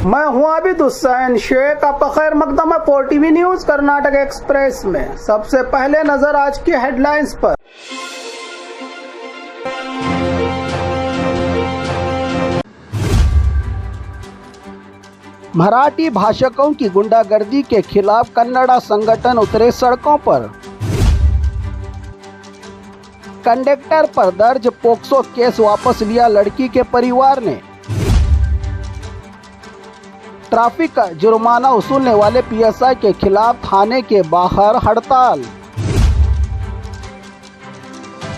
मैं हूं आबिद हुसैन शेख। आपका खैर मकदम है 4TV न्यूज कर्नाटक एक्सप्रेस में। सबसे पहले नजर आज की हेडलाइंस पर। मराठी भाषकों की गुंडागर्दी के खिलाफ कन्नड़ा संगठन उतरे सड़कों पर। कंडक्टर पर दर्ज पोक्सो केस वापस लिया लड़की के परिवार ने। ट्रैफिक का जुर्माना वसूलने वाले पीएसआई के खिलाफ थाने के बाहर हड़ताल।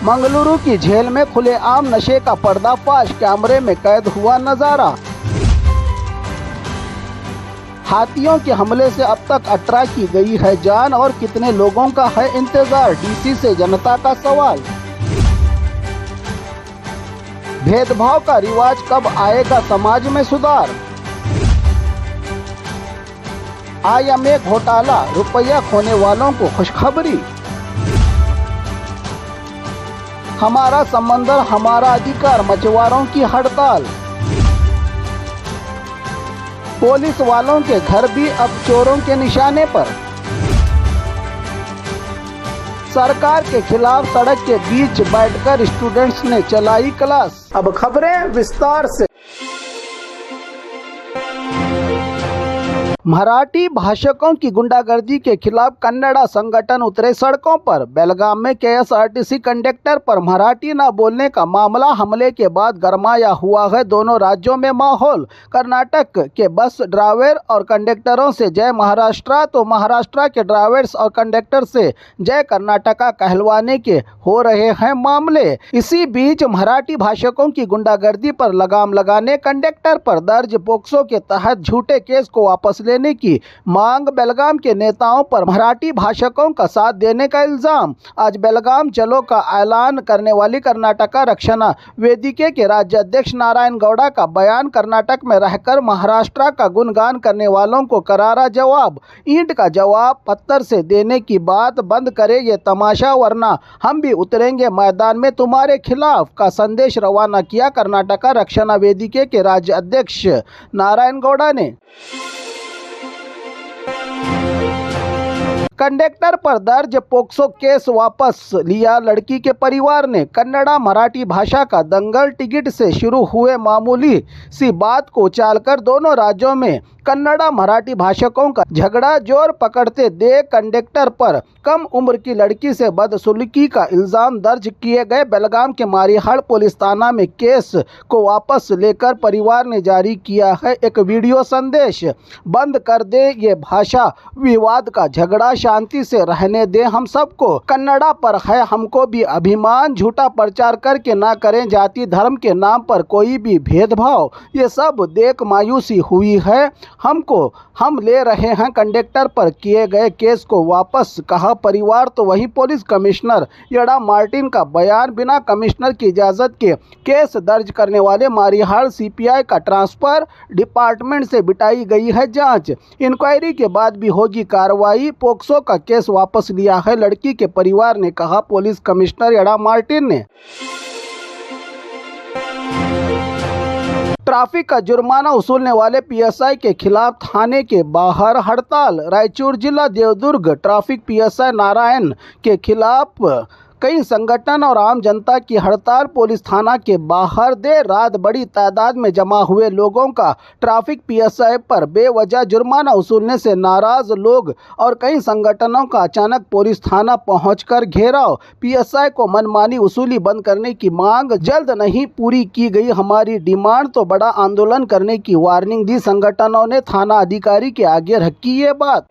मंगलुरु की जेल में खुलेआम नशे का पर्दाफाश, कैमरे में कैद हुआ नजारा। हाथियों के हमले से अब तक 18 की गई है जान और कितने लोगों का है इंतजार, डीसी से जनता का सवाल। भेदभाव का रिवाज कब आएगा समाज में सुधार। IMA घोटाला, रुपया खोने वालों को खुशखबरी। हमारा समंदर हमारा अधिकार, मछुआरों की हड़ताल। पुलिस वालों के घर भी अब चोरों के निशाने पर। सरकार के खिलाफ सड़क के बीच बैठकर स्टूडेंट्स ने चलाई क्लास। अब खबरें विस्तार से। मराठी भाषकों की गुंडागर्दी के खिलाफ कन्नड़ा संगठन उतरे सड़कों पर। बेलगाम में KSRTC कंडक्टर पर मराठी न बोलने का मामला हमले के बाद गरमाया हुआ है। दोनों राज्यों में माहौल। कर्नाटक के बस ड्राइवर और कंडक्टरों से जय महाराष्ट्र तो महाराष्ट्र के ड्राइवर्स और कंडक्टर से जय कर्नाटका कहलवाने के हो रहे हैं मामले। इसी बीच मराठी भाषकों की गुंडागर्दी पर लगाम लगाने, कंडक्टर पर दर्ज पोक्सो के तहत झूठे केस को वापस लेने की मांग, बेलगाम के नेताओं पर मराठी भाषकों का साथ देने का इल्जाम। आज बेलगाम चलो का ऐलान करने वाली कर्नाटका रक्षणा वेदिके के राज्याध्यक्ष नारायण गौड़ा का बयान, कर्नाटक में रहकर महाराष्ट्र का गुणगान करने वालों को करारा जवाब। ईंट का जवाब पत्थर से देने की बात बंद करे ये तमाशा, वरना हम भी उतरेंगे मैदान में तुम्हारे खिलाफ का संदेश रवाना किया कर्नाटका रक्षणा वेदिके के राज्याध्यक्ष नारायण गौड़ा ने। कंडक्टर पर दर्ज पोक्सो केस वापस लिया लड़की के परिवार ने। कन्नड़ा मराठी भाषा का दंगल टिकट से शुरू हुए मामूली सी बात को उछालकर दोनों राज्यों में कन्नड़ा मराठी भाषकों का झगड़ा जोर पकड़ते देख कंडक्टर पर कम उम्र की लड़की से बदसलूकी का इल्जाम दर्ज किए गए। बेलगाम के मारिहाड़ पुलिस थाना में केस को वापस लेकर परिवार ने जारी किया है एक वीडियो संदेश। बंद कर दे ये भाषा विवाद का झगड़ा, शांति से रहने दे हम सबको। कन्नड़ा पर है हमको भी अभिमान, झूठा प्रचार करके ना करें जाति धर्म के नाम पर कोई भी भेदभाव। ये सब देख मायूसी हुई है हमको। हम ले रहे हैं कंडक्टर पर किए गए केस को वापस, कहा परिवार। तो वहीं पुलिस कमिश्नर यड़ा मार्टिन का बयान, बिना कमिश्नर की इजाज़त के केस दर्ज करने वाले मारिहाड़ CPI का ट्रांसफर डिपार्टमेंट से बिठाई गई है जांच। इंक्वायरी के बाद भी होगी कार्रवाई। पोक्सो का केस वापस लिया है लड़की के परिवार ने, कहा पुलिस कमिश्नर यड़ा मार्टिन ने। ट्रैफिक का जुर्माना वसूलने वाले PSI के खिलाफ थाने के बाहर हड़ताल। रायचूर जिला देवदुर्ग ट्रैफिक PSI नारायण के खिलाफ कई संगठन और आम जनता की हड़ताल। पुलिस थाना के बाहर देर रात बड़ी तादाद में जमा हुए लोगों का ट्रैफिक PSI पर बेवजह जुर्माना वसूलने से नाराज लोग और कई संगठनों का अचानक पुलिस थाना पहुंचकर घेराव। PSI को मनमानी वसूली बंद करने की मांग, जल्द नहीं पूरी की गई हमारी डिमांड तो बड़ा आंदोलन करने की वार्निंग दी। संगठनों ने थाना अधिकारी के आगे रखी ये बात।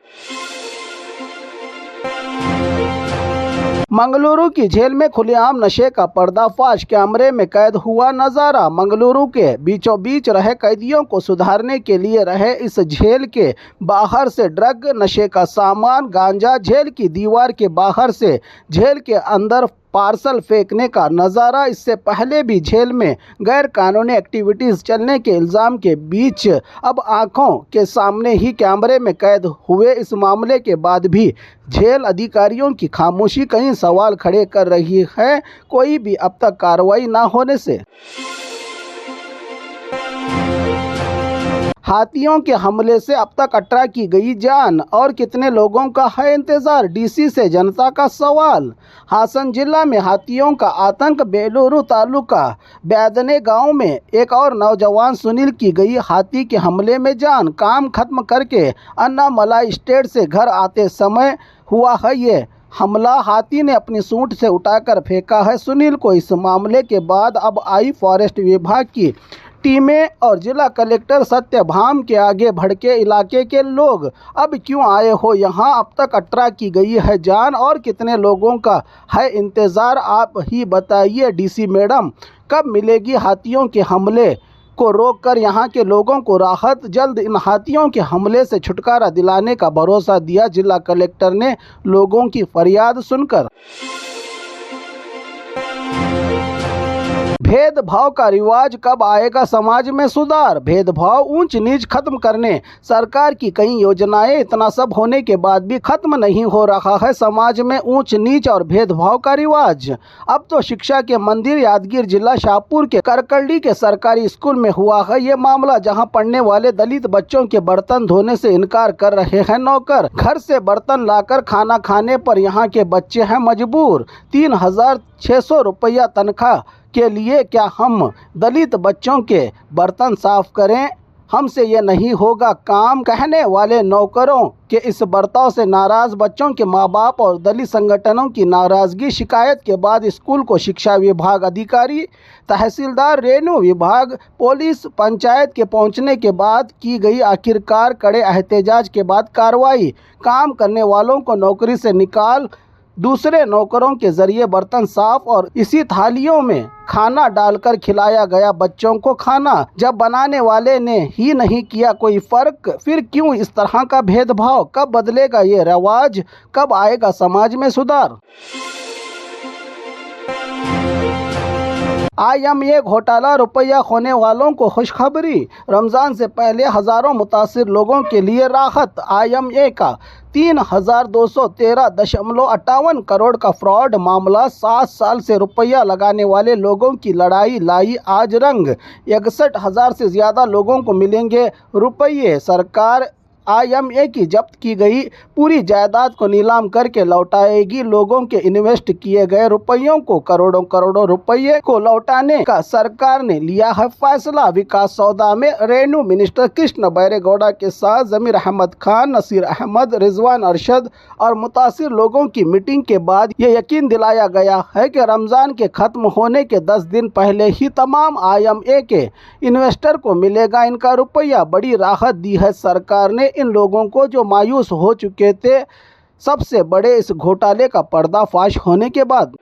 मंगलुरु की जेल में खुलेआम नशे का पर्दाफाश, कैमरे में कैद हुआ नजारा। मंगलुरु के बीचों बीच रहे कैदियों को सुधारने के लिए रहे इस जेल के बाहर से ड्रग, नशे का सामान, गांजा, जेल की दीवार के बाहर से जेल के अंदर पार्सल फेंकने का नज़ारा। इससे पहले भी जेल में गैर कानूनी एक्टिविटीज़ चलने के इल्ज़ाम के बीच अब आंखों के सामने ही कैमरे में कैद हुए इस मामले के बाद भी जेल अधिकारियों की खामोशी कई सवाल खड़े कर रही है, कोई भी अब तक कार्रवाई न होने से। हाथियों के हमले से अब तक 18 की गई जान और कितने लोगों का है इंतजार, डीसी से जनता का सवाल। हासन जिला में हाथियों का आतंक। बेलूरू तालुका बैदने गांव में एक और नौजवान सुनील की गई हाथी के हमले में जान। काम खत्म करके अन्नामलाई स्टेट से घर आते समय हुआ है ये हमला। हाथी ने अपनी सूंड से उठाकर फेंका है सुनील को। इस मामले के बाद अब आई फॉरेस्ट विभाग की टीमें और जिला कलेक्टर सत्यभाम के आगे भड़के इलाके के लोग। अब क्यों आए हो यहाँ? अब तक 18 की गई है जान और कितने लोगों का है इंतज़ार, आप ही बताइए डीसी मैडम। कब मिलेगी हाथियों के हमले को रोककर यहाँ के लोगों को राहत? जल्द इन हाथियों के हमले से छुटकारा दिलाने का भरोसा दिया जिला कलेक्टर ने लोगों की फरियाद सुनकर। भेदभाव का रिवाज कब आएगा समाज में सुधार? भेदभाव ऊंच नीच खत्म करने सरकार की कई योजनाएं, इतना सब होने के बाद भी खत्म नहीं हो रहा है समाज में ऊंच नीच और भेदभाव का रिवाज। अब तो शिक्षा के मंदिर यादगीर जिला शाहपुर के करकड़ी के सरकारी स्कूल में हुआ है ये मामला, जहां पढ़ने वाले दलित बच्चों के बर्तन धोने से इनकार कर रहे हैं नौकर। घर से बर्तन लाकर खाना खाने पर यहाँ के बच्चे हैं मजबूर। 3600 रुपया तनख्वाह के लिए क्या हम दलित बच्चों के बर्तन साफ करें? हमसे ये नहीं होगा काम, कहने वाले नौकरों के इस बर्ताव से नाराज बच्चों के माँ बाप और दलित संगठनों की नाराजगी। शिकायत के बाद स्कूल को शिक्षा विभाग अधिकारी, तहसीलदार, रेवेन्यू विभाग, पुलिस, पंचायत के पहुंचने के बाद की गई आखिरकार कड़े एहतजाज के बाद कार्रवाई। काम करने वालों को नौकरी से निकाल दूसरे नौकरों के जरिए बर्तन साफ और इसी थालियों में खाना डालकर खिलाया गया बच्चों को खाना। जब बनाने वाले ने ही नहीं किया कोई फर्क, फिर क्यों इस तरह का भेदभाव? कब बदलेगा ये रवाज? कब आएगा समाज में सुधार? IMA घोटाला, रुपया खोने वालों को खुशखबरी। रमजान से पहले हजारों मुतासिर लोगों के लिए राहत। IMA का 3213.58 करोड़ का फ्रॉड मामला, 7 साल से रुपया लगाने वाले लोगों की लड़ाई लाई आज रंग। 61,000 से ज़्यादा लोगों को मिलेंगे रुपये। सरकार IMA की जब्त की गई पूरी जायदाद को नीलाम करके लौटाएगी लोगों के इन्वेस्ट किए गए रुपयों को। करोड़ों करोड़ों रुपये को लौटाने का सरकार ने लिया है फैसला। विकास सौदा में रेवेन्यू मिनिस्टर कृष्ण बैरेगौड़ा के साथ जमीर अहमद खान, नसीर अहमद, रिजवान अरशद और मुतासिर लोगों की मीटिंग के बाद ये यकीन दिलाया गया है कि रमज़ान के खत्म होने के 10 दिन पहले ही तमाम IMA के इन्वेस्टर को मिलेगा इनका रुपया। बड़ी राहत दी है सरकार ने इन लोगों को जो मायूस हो चुके थे सबसे बड़े इस घोटाले का पर्दाफाश होने के बाद।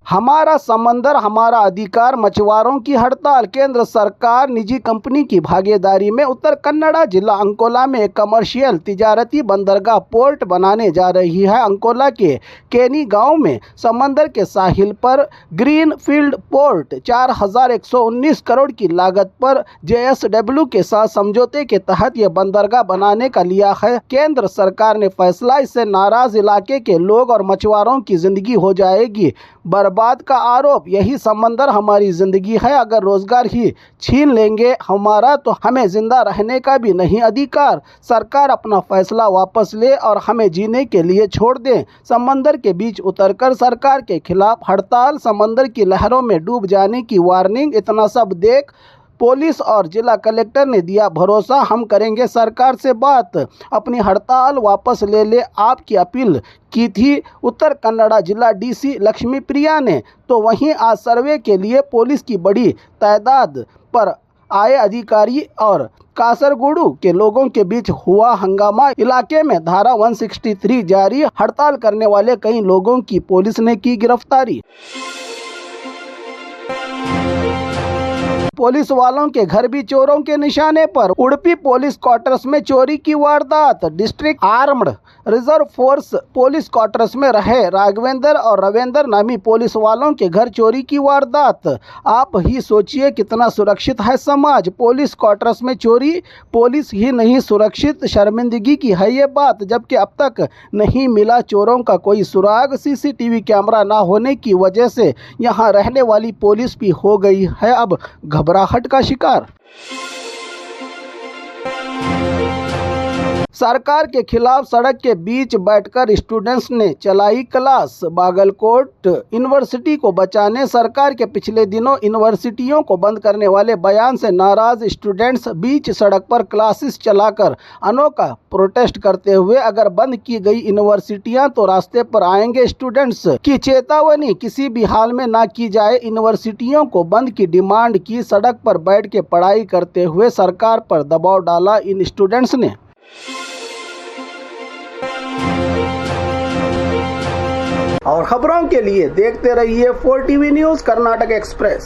हमारा समंदर हमारा अधिकार, मछुआरों की हड़ताल। केंद्र सरकार निजी कंपनी की भागीदारी में उत्तर कन्नड़ा जिला अंकोला में एक कमर्शियल तिजारती बंदरगाह पोर्ट बनाने जा रही है। अंकोला के केनी गांव में समंदर के साहिल पर ग्रीन फील्ड पोर्ट 4119 करोड़ की लागत पर JSW के साथ समझौते के तहत यह बंदरगाह बनाने का लिया है केंद्र सरकार ने फैसला। इससे नाराज इलाके के लोग और मछुआरों की जिंदगी हो जाएगी बर्बाद का आरोप। यही समंदर हमारी जिंदगी है, अगर रोजगार ही छीन लेंगे हमारा तो हमें जिंदा रहने का भी नहीं अधिकार। सरकार अपना फैसला वापस ले और हमें जीने के लिए छोड़ दे। समंदर के बीच उतरकर सरकार के खिलाफ हड़ताल, समंदर की लहरों में डूब जाने की वार्निंग। इतना सब देख पुलिस और जिला कलेक्टर ने दिया भरोसा, हम करेंगे सरकार से बात, अपनी हड़ताल वापस ले आपकी अपील की थी उत्तर कन्नड़ा जिला DC लक्ष्मी प्रिया ने। तो वहीं आज सर्वे के लिए पुलिस की बड़ी तादाद पर आए अधिकारी और कासरगोडू के लोगों के बीच हुआ हंगामा। इलाके में धारा 163 जारी, हड़ताल करने वाले कई लोगों की पुलिस ने की गिरफ्तारी। पुलिस वालों के घर भी चोरों के निशाने पर। उडुपी पुलिस क्वार्टर्स में चोरी की वारदात। District armed reserve force police quarters में रहे राघवेंद्र और रविंद्र नामी पुलिस वालों के घर चोरी की वारदात। आप ही सोचिए कितना सुरक्षित है समाज। पुलिस क्वार्टर्स में चोरी, पुलिस ही नहीं सुरक्षित, शर्मिंदगी की है ये बात। जबकि अब तक नहीं मिला चोरों का कोई सुराग। CCTV कैमरा ना होने की वजह से यहाँ रहने वाली पुलिस भी हो गई है अब घबरा घबराहट का शिकार। सरकार के खिलाफ सड़क के बीच बैठकर स्टूडेंट्स ने चलाई क्लास। बागलकोट यूनिवर्सिटी को बचाने सरकार के पिछले दिनों यूनिवर्सिटियों को बंद करने वाले बयान से नाराज स्टूडेंट्स बीच सड़क पर क्लासेस चलाकर अनोखा प्रोटेस्ट करते हुए अगर बंद की गई यूनिवर्सिटियां तो रास्ते पर आएंगे स्टूडेंट्स की चेतावनी किसी भी हाल में ना की जाए। यूनिवर्सिटियों को बंद की डिमांड की। सड़क पर बैठ के पढ़ाई करते हुए सरकार पर दबाव डाला इन स्टूडेंट्स ने। और खबरों के लिए देखते रहिए 4 TV न्यूज़ कर्नाटक एक्सप्रेस।